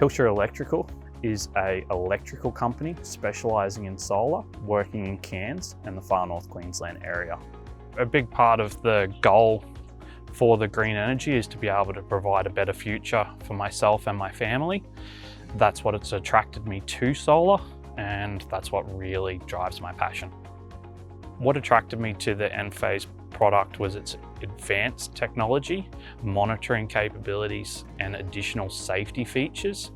Hielscher Electrical is an electrical company specialising in solar, working in Cairns and the Far North Queensland area. A big part of the goal for the green energy is to be able to provide a better future for myself and my family. That's what it's attracted me to solar, and that's what really drives my passion. What attracted me to the Enphase product was its advanced technology, monitoring capabilities, and additional safety features,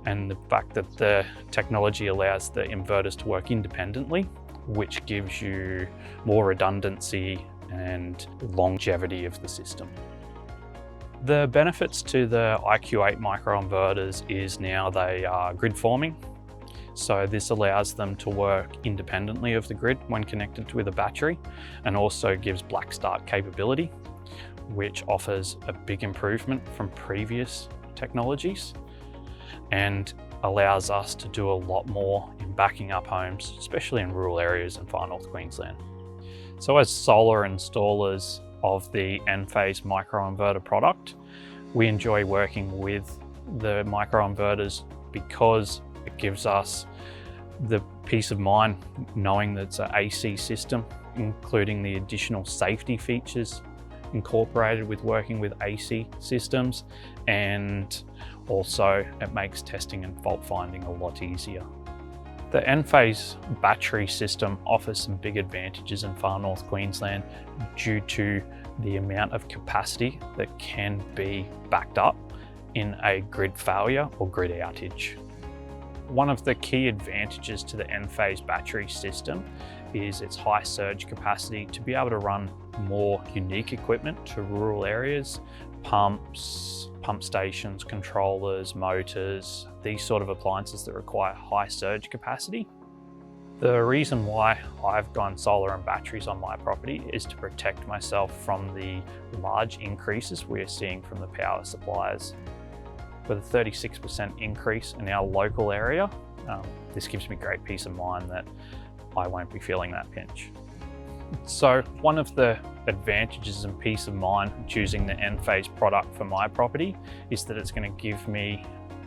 and the fact that the technology allows the inverters to work independently, which gives you more redundancy and longevity of the system. The benefits to the IQ8 microinverters is now they are grid forming. So this allows them to work independently of the grid when connected with a battery, and also gives black start capability, which offers a big improvement from previous technologies and allows us to do a lot more in backing up homes, especially in rural areas in Far North Queensland. So as solar installers of the Enphase microinverter product, we enjoy working with the microinverters because it gives us the peace of mind knowing that it's an AC system, including the additional safety features incorporated with working with AC systems, and also it makes testing and fault finding a lot easier. The Enphase battery system offers some big advantages in Far North Queensland due to the amount of capacity that can be backed up in a grid failure or grid outage. One of the key advantages to the Enphase battery system is its high surge capacity to be able to run more unique equipment to rural areas, pumps, pump stations, controllers, motors, these sort of appliances that require high surge capacity. The reason why I've gone solar and batteries on my property is to protect myself from the large increases we're seeing from the power suppliers. With a 36% increase in our local area, this gives me great peace of mind that I won't be feeling that pinch. So one of the advantages and peace of mind choosing the Enphase product for my property is that it's going to give me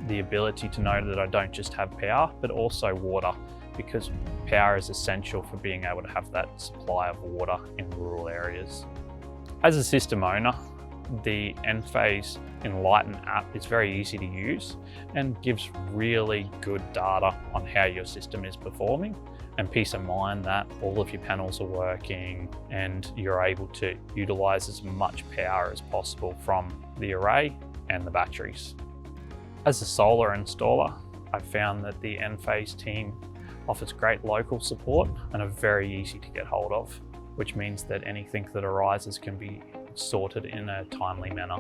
the ability to know that I don't just have power, but also water, because power is essential for being able to have that supply of water in rural areas. As a system owner, the Enphase Enlighten app is very easy to use and gives really good data on how your system is performing, and peace of mind that all of your panels are working and you're able to utilize as much power as possible from the array and the batteries. As a solar installer, I've found that the Enphase team offers great local support and are very easy to get hold of, which means that anything that arises can be sorted in a timely manner.